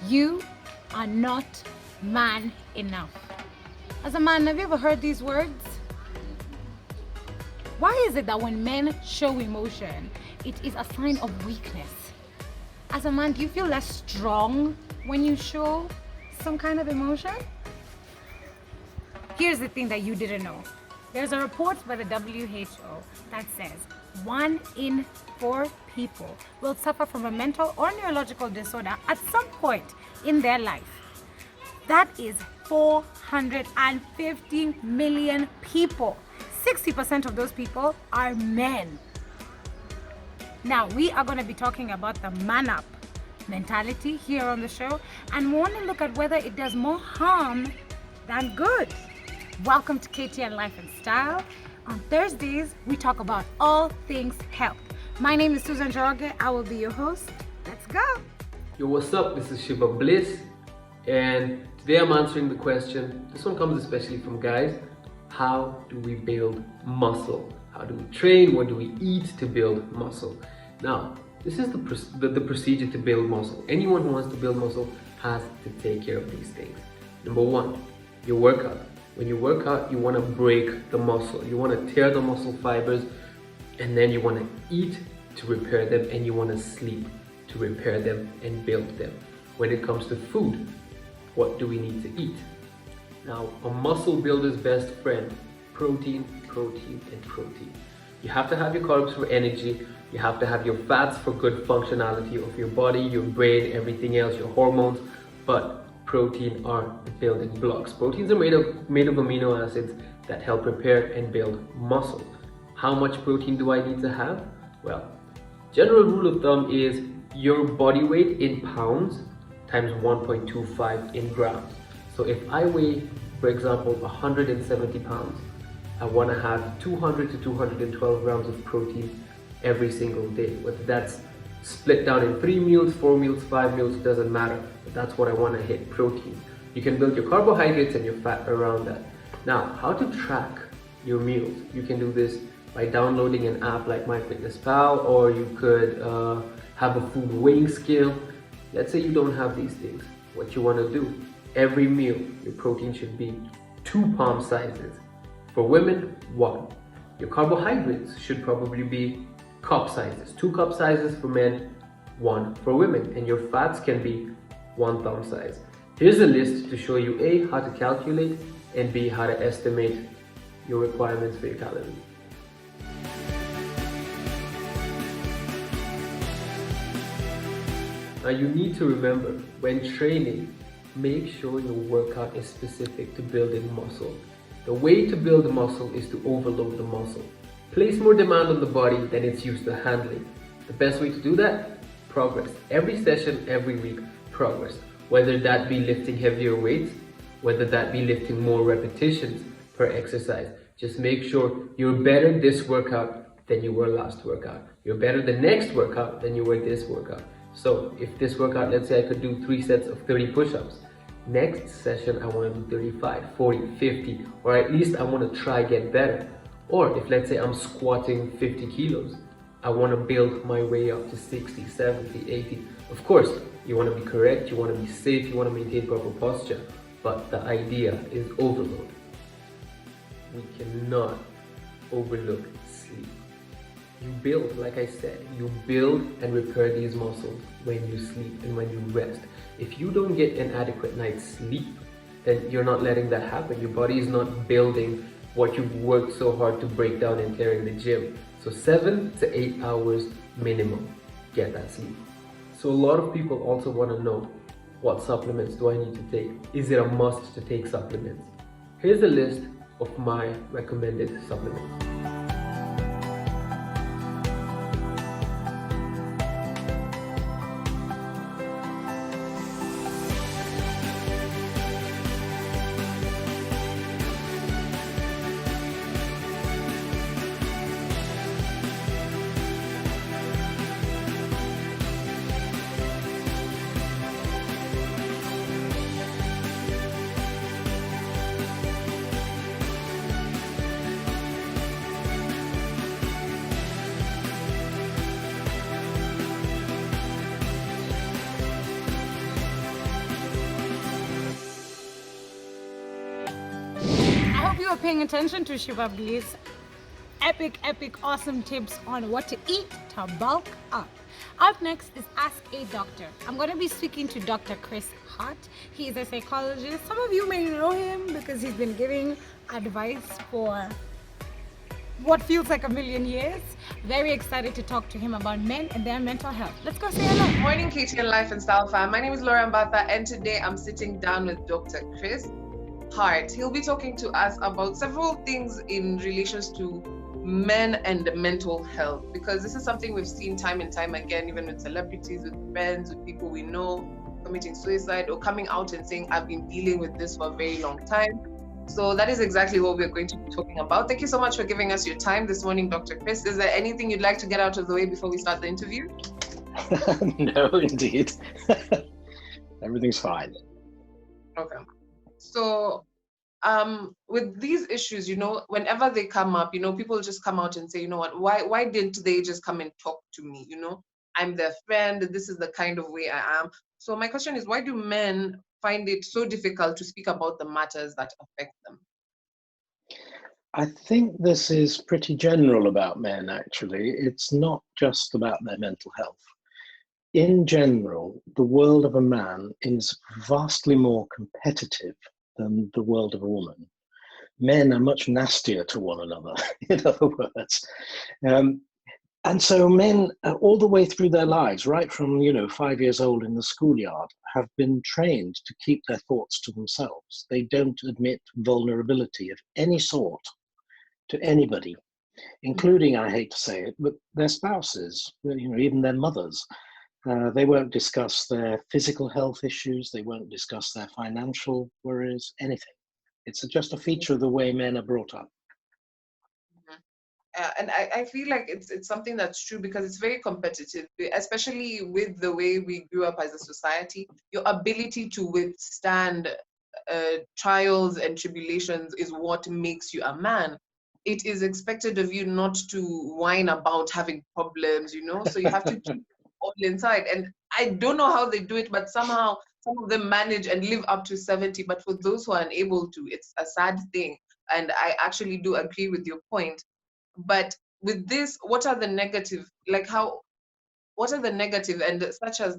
You are not man enough. As a man, have you ever heard these words? Why is it that when men show emotion, it is a sign of weakness? As a man, do you feel less strong when you show some kind of emotion? Here's the thing that you didn't know. There's a report by the WHO that says 1 in 4 people will suffer from a mental or neurological disorder at some point in their life. That is 450 million people. 60% of those people are men. Now, we are going to be talking about the man up mentality here on the show, and we want to look at whether it does more harm than good. Welcome to KTN Life and Style. On Thursdays, we talk about all things health. My name is Susan Joroge. I will be your host. Let's go. Yo, what's up? This is Shiva Bliss, and today I'm answering the question. This one comes especially from guys. How do we build muscle? How do we train? What do we eat to build muscle? Now, this is the procedure to build muscle. Anyone who wants to build muscle has to take care of these things. Number 1, your workout. When you work out, you want to break the muscle. You want to tear the muscle fibers, and then you want to eat to repair them, and you want to sleep to repair them and build them. When it comes to food, what do we need to eat? Now, a muscle builder's best friend, protein, protein, and protein. You have to have your carbs for energy. You have to have your fats for good functionality of your body, your brain, everything else, your hormones. But protein are the building blocks. Proteins are made of amino acids that help repair and build muscle. How much protein do I need to have? Well, general rule of thumb is your body weight in pounds times 1.25 in grams. So if I weigh, for example, 170 pounds, I want to have 200 to 212 grams of protein every single day. Whether that's split down in 3 meals, 4 meals, 5 meals, doesn't matter. But that's what I want to hit, protein. You can build your carbohydrates and your fat around that. Now, how to track your meals? You can do this by downloading an app like MyFitnessPal, or you could have a food weighing scale. Let's say you don't have these things. What you want to do, every meal, your protein should be 2 palm sizes. For women, 1. Your carbohydrates should probably be cup sizes. 2 cup sizes for men, 1 for women. And your fats can be 1 thumb size. Here's a list to show you A, how to calculate, and B, how to estimate your requirements for your calories. Now you need to remember, when training, make sure your workout is specific to building muscle. The way to build muscle is to overload the muscle. Place more demand on the body than it's used to handling. The best way to do that? Progress. Every session, every week, progress. Whether that be lifting heavier weights, whether that be lifting more repetitions per exercise. Just make sure you're better this workout than you were last workout. You're better the next workout than you were this workout. So if this workout, let's say I could do 3 sets of 30 push-ups. Next session, I want to do 35, 40, 50, or at least I want to try get better. Or if let's say I'm squatting 50 kilos, I want to build my way up to 60, 70, 80. Of course, you want to be correct, you want to be safe, you want to maintain proper posture, but the idea is overload. We cannot overlook sleep. You build, like I said, you build and repair these muscles when you sleep and when you rest. If you don't get an adequate night's sleep, then you're not letting that happen. Your body is not building what you've worked so hard to break down and tear in the gym. So 7 to 8 hours minimum, get that sleep. So a lot of people also want to know, what supplements do I need to take? Is it a must to take supplements? Here's a list of my recommended supplements. hope you are paying attention to Shiva Bliss. Epic, awesome tips on what to eat to bulk up. Up next is Ask a Doctor. I'm going to be speaking to Dr. Chris Hart. He is a psychologist. Some of you may know him because he's been giving advice for what feels like a million years. Very excited to talk to him about men and their mental health. Let's go say hello. Good morning, KTN Life and Style fam. My name is Laura Mbata, and today I'm sitting down with Dr. Chris Hart. He'll be talking to us about several things in relations to men and mental health, because this is something we've seen time and time again, even with celebrities, with friends, with people we know committing suicide or coming out and saying, I've been dealing with this for a very long time. So that is exactly what we're going to be talking about. Thank you so much for giving us your time this morning, Dr. Chris. Is there anything you'd like to get out of the way before we start the interview? No, indeed. Everything's fine. Okay. So with these issues, whenever they come up, people just come out and say, you know what, why didn't they just come and talk to me? I'm their friend. This is the kind of way I am. So my question is, why do men find it so difficult to speak about the matters that affect them? I think this is pretty general about men, actually. It's not just about their mental health. In general, the world of a man is vastly more competitive than the world of a woman. Men are much nastier to one another, in other words. And so men, all the way through their lives, right from 5 years old in the schoolyard, have been trained to keep their thoughts to themselves. They don't admit vulnerability of any sort to anybody, including, I hate to say it, but their spouses, even their mothers. They won't discuss their physical health issues. They won't discuss their financial worries, anything. It's just a feature of the way men are brought up. And I feel like it's something that's true because it's very competitive, especially with the way we grew up as a society. Your ability to withstand trials and tribulations is what makes you a man. It is expected of you not to whine about having problems, so you have to keep it all inside. And I don't know how they do it, but somehow some of them manage and live up to 70. But for those who are unable to, it's a sad thing. And I actually do agree with your point. But with this, what are the negative, what are the negative, and such as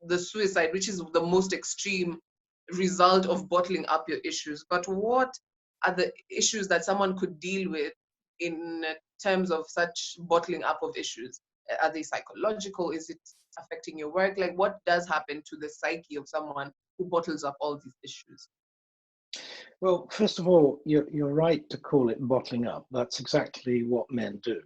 the suicide, which is the most extreme result of bottling up your issues, but what are the issues that someone could deal with in terms of such bottling up of issues? Are they psychological? Is it affecting your work? Like, what does happen to the psyche of someone who bottles up all these issues? Well, first of all, you're right to call it bottling up. That's exactly what men do.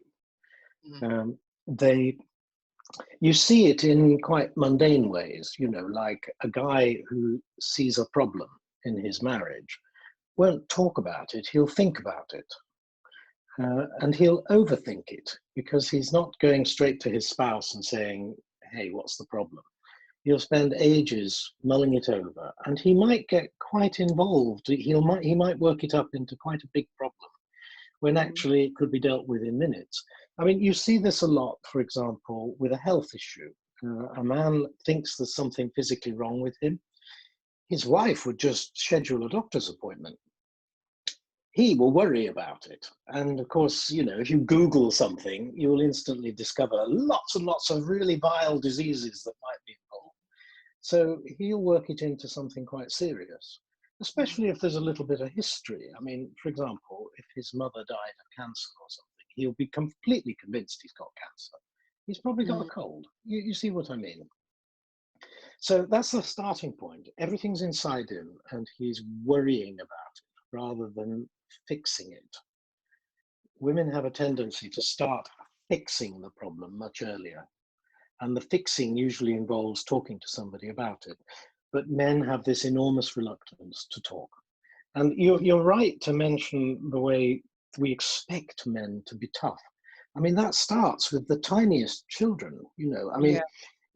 You see it in quite mundane ways, like a guy who sees a problem in his marriage won't talk about it, he'll think about it. And he'll overthink it because he's not going straight to his spouse and saying, hey, what's the problem? He'll spend ages mulling it over, and he might get quite involved. He might work it up into quite a big problem when actually it could be dealt with in minutes. I mean, you see this a lot, for example, with a health issue. A man thinks there's something physically wrong with him. His wife would just schedule a doctor's appointment. He will worry about it. And of course, if you Google something, you will instantly discover lots and lots of really vile diseases that might be involved. So he'll work it into something quite serious, especially if there's a little bit of history. I mean, for example, if his mother died of cancer or something, he'll be completely convinced he's got cancer. He's probably got a cold. You see what I mean? So that's the starting point. Everything's inside him and he's worrying about it rather than fixing it. Women have a tendency to start fixing the problem much earlier. And the fixing usually involves talking to somebody about it. But men have this enormous reluctance to talk. And you're right to mention the way we expect men to be tough. I mean, that starts with the tiniest children,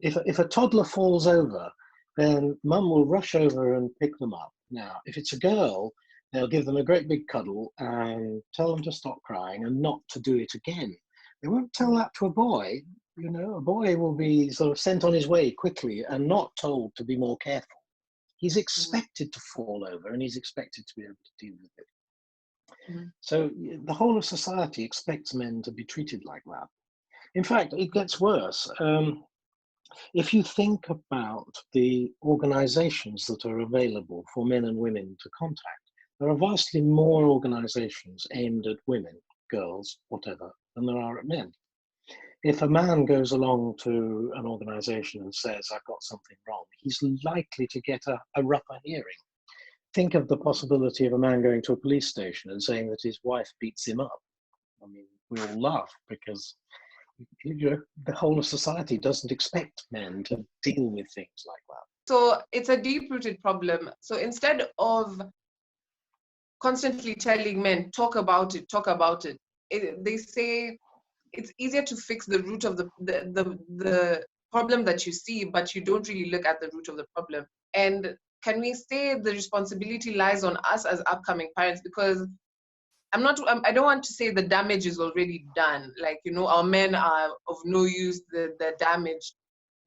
If a toddler falls over, then mum will rush over and pick them up. Now, if it's a girl, they'll give them a great big cuddle and tell them to stop crying and not to do it again. They won't tell that to a boy. A boy will be sort of sent on his way quickly and not told to be more careful. He's expected to fall over and he's expected to be able to deal with it. Mhm. So the whole of society expects men to be treated like that. In fact, it gets worse. If you think about the organizations that are available for men and women to contact, there are vastly more organizations aimed at women, girls, whatever, than there are at men. If a man goes along to an organization and says, I've got something wrong, he's likely to get a rougher hearing. Think of the possibility of a man going to a police station and saying that his wife beats him up. I mean, we all laugh because the whole of society doesn't expect men to deal with things like that. So it's a deep-rooted problem. So instead of constantly telling men, talk about it, they say it's easier to fix the root of the problem that you see, but you don't really look at the root of the problem. And can we say the responsibility lies on us as upcoming parents? Because I don't want to say the damage is already done. Like, our men are of no use, the damage,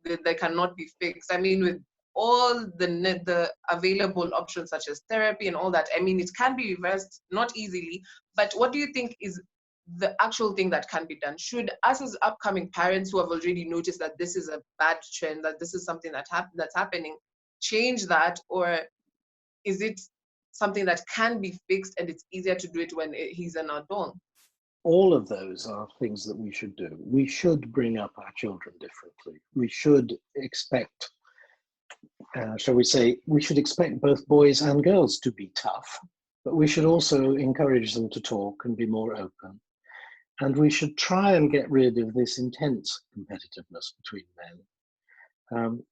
they cannot be fixed. I mean, with all the available options such as therapy and all that, I mean, it can be reversed, not easily, but what do you think is the actual thing that can be done? Should us as upcoming parents who have already noticed that this is a bad trend, that this is something that's happening, change that, or is it something that can be fixed and it's easier to do it when he's an adult? All of those are things that we should do. We should bring up our children differently. We should expect, shall we say, we should expect both boys and girls to be tough, but we should also encourage them to talk and be more open. And we should try and get rid of this intense competitiveness between men.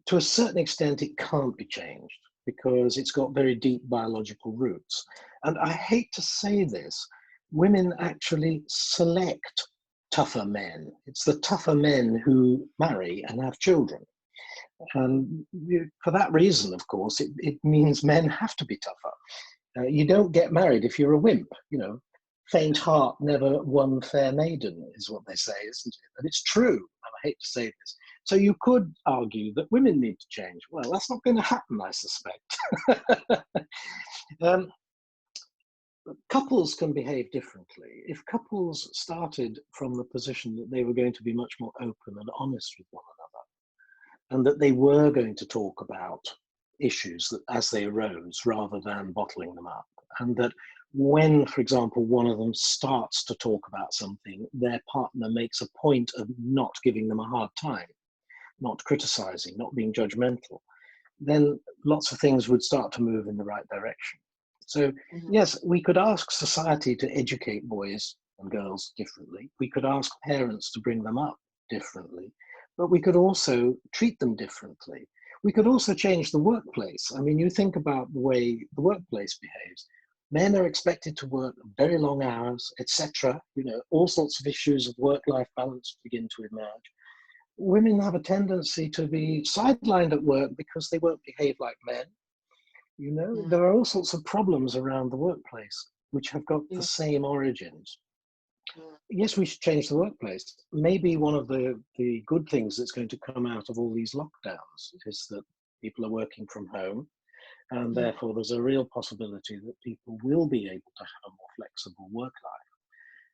To a certain extent, it can't be changed because it's got very deep biological roots. And I hate to say this, women actually select tougher men. It's the tougher men who marry and have children. And for that reason, of course, it means men have to be tougher. You don't get married if you're a wimp, faint heart never won fair maiden is what they say, isn't it? And it's true, and I hate to say this. So you could argue that women need to change. Well, that's not going to happen, I suspect. Couples can behave differently. If couples started from the position that they were going to be much more open and honest with one another, and that they were going to talk about issues that, as they arose, rather than bottling them up, and that when, for example, one of them starts to talk about something, their partner makes a point of not giving them a hard time, not criticizing, not being judgmental, then lots of things would start to move in the right direction. So, yes, we could ask society to educate boys and girls differently. We could ask parents to bring them up differently, but we could also treat them differently. We could also change the workplace. I mean, you think about the way the workplace behaves. Men are expected to work very long hours, etc. All sorts of issues of work-life balance begin to emerge. Women have a tendency to be sidelined at work because they won't behave like men. There are all sorts of problems around the workplace which have got the same origins. Yes, we should change the workplace. Maybe one of the good things that's going to come out of all these lockdowns is that people are working from home, and therefore there's a real possibility that people will be able to have a more flexible work life.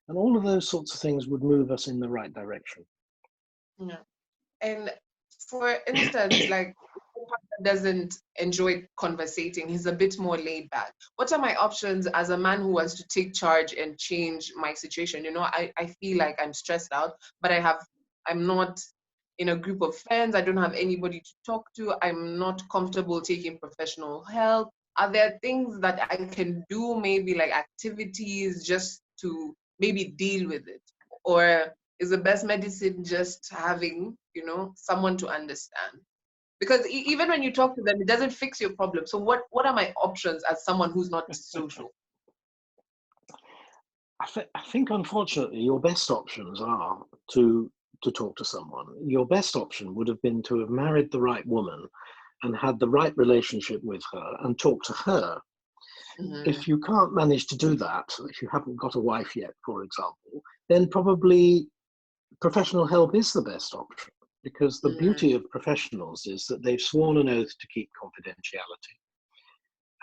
And all of those sorts of things would move us in the right direction. Yeah. And for instance, like, doesn't enjoy conversating, he's a bit more laid back. What are my options as a man who wants to take charge and change my situation? I feel like I'm stressed out, but I'm not in a group of friends, I don't have anybody to talk to, I'm not comfortable taking professional help. Are there things that I can do, maybe like activities, just to maybe deal with it? Or is the best medicine just having, someone to understand? Because even when you talk to them, it doesn't fix your problem. So what are my options as someone who's not social? I think, unfortunately, your best options are to talk to someone. Your best option would have been to have married the right woman and had the right relationship with her and talk to her. If you can't manage to do that, if you haven't got a wife yet, for example, then probably professional help is the best option, because the beauty of professionals is that they've sworn an oath to keep confidentiality.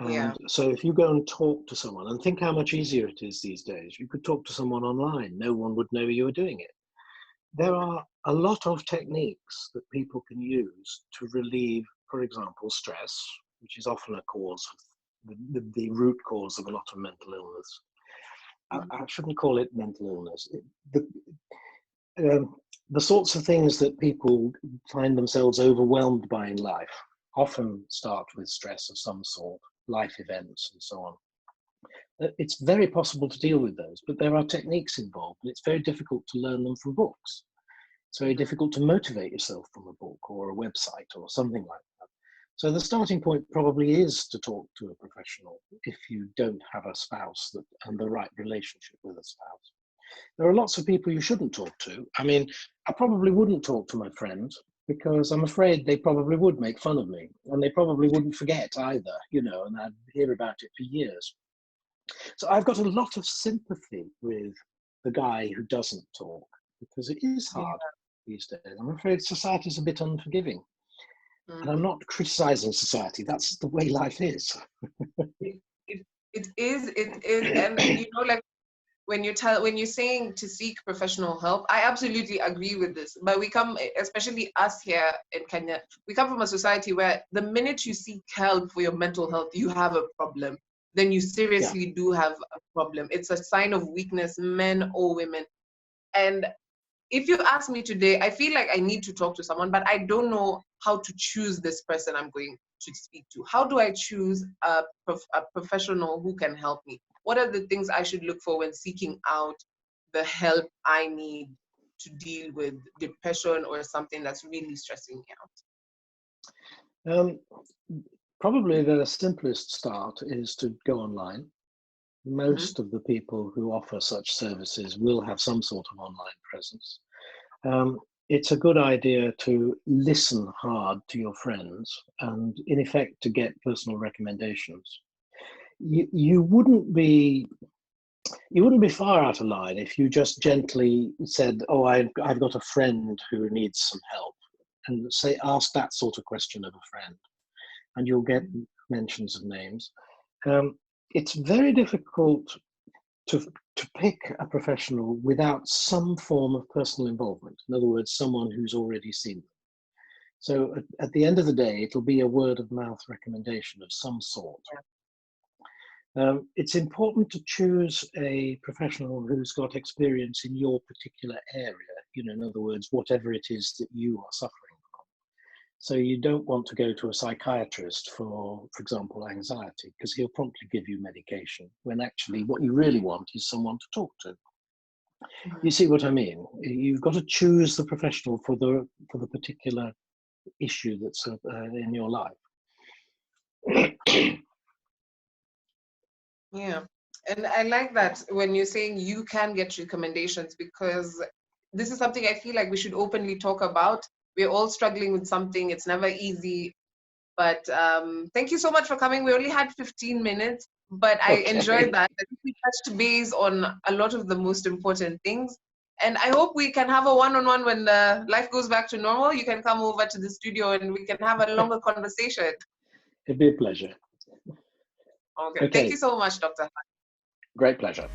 And Yeah. so if you go and talk to someone, and think how much easier it is these days, you could talk to someone online, no one would know you were doing it. There are a lot of techniques that people can use to relieve, for example, stress, which is often a cause, the root cause of a lot of mental illness. I shouldn't call it mental illness. The sorts of things that people find themselves overwhelmed by in life often start with stress of some sort, life events and so on. It's very possible to deal with those, but there are techniques involved, and it's very difficult to learn them from books. It's very difficult to motivate yourself from a book or a website or something like that. So the starting point probably is to talk to a professional if you don't have a spouse and the right relationship with a spouse. There are lots of people you shouldn't talk to. I mean, I probably wouldn't talk to my friends because I'm afraid they probably would make fun of me, and they probably wouldn't forget either, and I'd hear about it for years. So I've got a lot of sympathy with the guy who doesn't talk, because it is hard these days. I'm afraid society's a bit unforgiving. And I'm not criticizing society, that's the way life is. It is, and like when you're saying to seek professional help, I absolutely agree with this. But we come, especially us here in Kenya, we come from a society where the minute you seek help for your mental health, you have a problem. Then you seriously do have a problem. It's a sign of weakness, men or women. And if you ask me today, I feel like I need to talk to someone, but I don't know how to choose this person I'm going to speak to. How do I choose a professional who can help me? What are the things I should look for when seeking out the help I need to deal with depression or something that's really stressing me out? Probably the simplest start is to go online. Most of the people who offer such services will have some sort of online presence. It's a good idea to listen hard to your friends and, in effect, to get personal recommendations. You wouldn't be far out of line if you just gently said, "Oh, I've got a friend who needs some help," and ask that sort of question of a friend, and you'll get mentions of names. It's very difficult to pick a professional without some form of personal involvement. In other words, someone who's already seen them. So at the end of the day, it'll be a word of mouth recommendation of some sort. It's important to choose a professional who's got experience in your particular area, in other words, whatever it is that you are suffering from. So you don't want to go to a psychiatrist for example, anxiety, because he'll promptly give you medication, when actually what you really want is someone to talk to. You see what I mean? You've got to choose the professional for the particular issue that's in your life. Yeah, and I like that when you're saying you can get recommendations, because this is something I feel like we should openly talk about. We're all struggling with something. It's never easy. But thank you so much for coming. We only had 15 minutes, but I enjoyed that. I think we touched base on a lot of the most important things. And I hope we can have a one-on-one when life goes back to normal. You can come over to the studio and we can have a longer conversation. It'd be a pleasure. Okay. Thank you so much, Dr. Great pleasure.